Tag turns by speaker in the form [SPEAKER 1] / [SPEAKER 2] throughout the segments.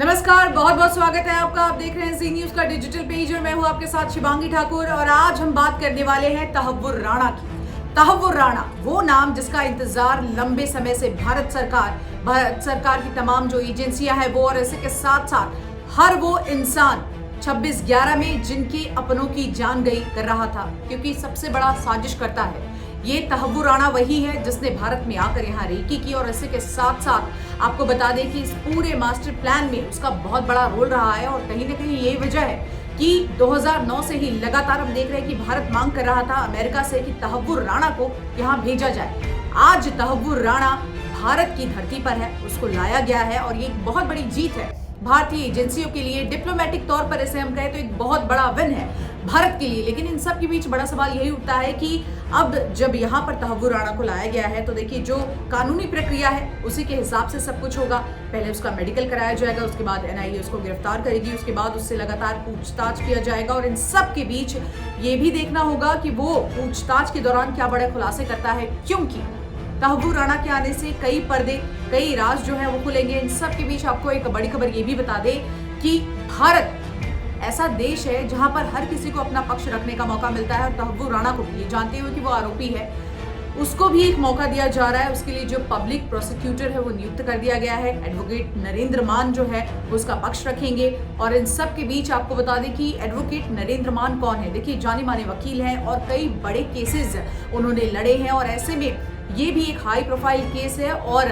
[SPEAKER 1] नमस्कार, बहुत बहुत स्वागत है आपका। आप देख रहे हैं जी न्यूज का डिजिटल पेज और मैं हूं आपके साथ शिवांगी ठाकुर। और आज हम बात करने वाले हैं तहव्वुर राणा की। तहव्वुर राणा वो नाम जिसका इंतजार लंबे समय से भारत सरकार की तमाम जो एजेंसियां हैं वो, और इसी के साथ साथ हर वो इंसान 26/11 में जिनके अपनों की जान गई कर रहा था, क्योंकि सबसे बड़ा साजिश करता है ये तहव्वुर राणा वही है जिसने भारत में आकर यहाँ रेकी की। और इसी के साथ साथ आपको बता दें कि इस पूरे मास्टर प्लान में उसका बहुत बड़ा रोल रहा है। और कहीं ना कहीं यही वजह है कि 2009 से ही लगातार हम देख रहे हैं कि भारत मांग कर रहा था अमेरिका से कि तहव्वुर राणा को यहाँ भेजा जाए। आज तहव्वुर राणा भारत की धरती पर है, उसको लाया गया है और ये एक बहुत बड़ी जीत है भारतीय एजेंसियों के लिए। डिप्लोमेटिक तौर पर इसे हम कहें तो एक बहुत बड़ा विन है भारत के लिए। लेकिन इन सब के बीच बड़ा सवाल यही उठता है कि अब जब यहाँ पर तहव्वुर राणा को लाया गया है तो देखिए जो कानूनी प्रक्रिया है उसी के हिसाब से सब कुछ होगा। पहले उसका मेडिकल कराया जाएगा, उसके बाद एनआईए उसको गिरफ्तार करेगी, उसके बाद उससे लगातार पूछताछ किया जाएगा। और इन सब के बीच ये भी देखना होगा कि वो पूछताछ के दौरान क्या बड़े खुलासे करता है, क्योंकि तहव्वुर राणा के आने से कई पर्दे, कई राज जो है वो खुलेंगे। इन सब के बीच आपको एक बड़ी खबर ये भी बता दे कि भारत ऐसा देश है जहां पर हर किसी को अपना पक्ष रखने का मौका मिलता है। और तहव्वुर राणा को भी, ये जानते हुए कि वो आरोपी है, उसको भी एक मौका दिया जा रहा है। उसके लिए जो पब्लिक प्रोसिक्यूटर है वो नियुक्त कर दिया गया है। एडवोकेट नरेंद्र मान जो है उसका पक्ष रखेंगे। और इन सब के बीच आपको बता दें कि एडवोकेट नरेंद्र मान कौन है। देखिए जाने माने वकील हैं और कई बड़े केसेस उन्होंने लड़े हैं। और ऐसे में ये भी एक हाई प्रोफाइल केस है और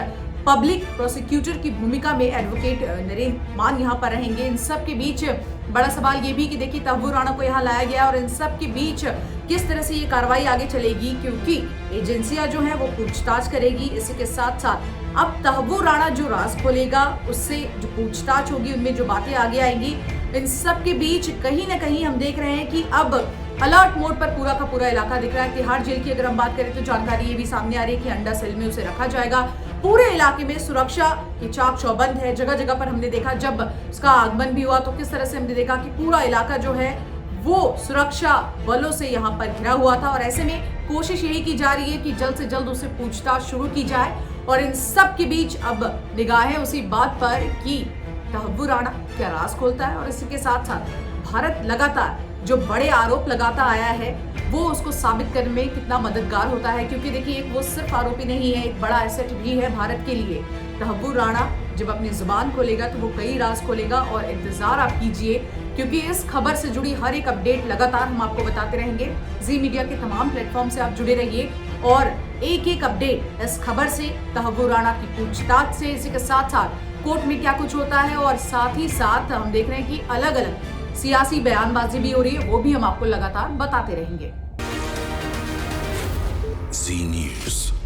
[SPEAKER 1] पब्लिक प्रोसिक्यूटर की भूमिका में एडवोकेट नरेंद्र मान यहाँ पर रहेंगे। इन सब के बीच बड़ा सवाल ये भी कि देखिए तहव्वुर राणा को यहाँ लाया गया और इन सब के बीच किस तरह से ये कार्रवाई आगे चलेगी, क्योंकि एजेंसियां जो है वो पूछताछ करेगी। इसी के साथ साथ अब तहव्वुर राणा जो राज खोलेगा, उससे जो पूछताछ होगी, उनमें जो बातें आगे आएंगी, इन सब के बीच कहीं ना कहीं हम देख रहे हैं कि अब अलर्ट मोड पर पूरा का पूरा इलाका दिख रहा है। तिहाड़ जेल की अगर हम बात करें तो जानकारी ये भी सामने आ रही है कि अंडा सेल में उसे रखा जाएगा। पूरे इलाके में सुरक्षा की चाक चौबंद है। जगह जगह पर हमने देखा, जब उसका आगमन भी हुआ तो किस तरह से हमने देखा कि पूरा इलाका जो है वो सुरक्षा बलों से यहाँ पर घिरा हुआ था। और ऐसे में कोशिश यही की जा रही है कि जल्द से जल्द उसे पूछताछ शुरू की जाए। और इन सब के बीच अब निगाहें उसी बात पर कि तहव्वुर राणा क्या राज खोलता है। और इसी के साथ साथ भारत लगातार जो बड़े आरोप लगाता आया है वो उसको साबित करने में कितना मददगार होता है, क्योंकि देखिए एक वो सिर्फ आरोपी नहीं है, एक बड़ा एसेट भी है भारत के लिए। तहव्वुर राणा जब अपनी जुबान खोलेगा तो वो कई राज खोलेगा। और इंतजार आप कीजिए, क्योंकि इस खबर से जुड़ी हर एक अपडेट लगातार हम आपको बताते रहेंगे। जी मीडिया के तमाम प्लेटफॉर्म से आप जुड़े रहिए और एक एक अपडेट इस खबर से, तहव्वुर राणा की पूछताछ से, इसी के साथ साथ कोर्ट में क्या कुछ होता है, और साथ ही साथ हम देख रहे हैं कि अलग अलग सियासी बयानबाजी भी हो रही है, वो भी हम आपको लगातार बताते रहेंगे।
[SPEAKER 2] जी न्यूज।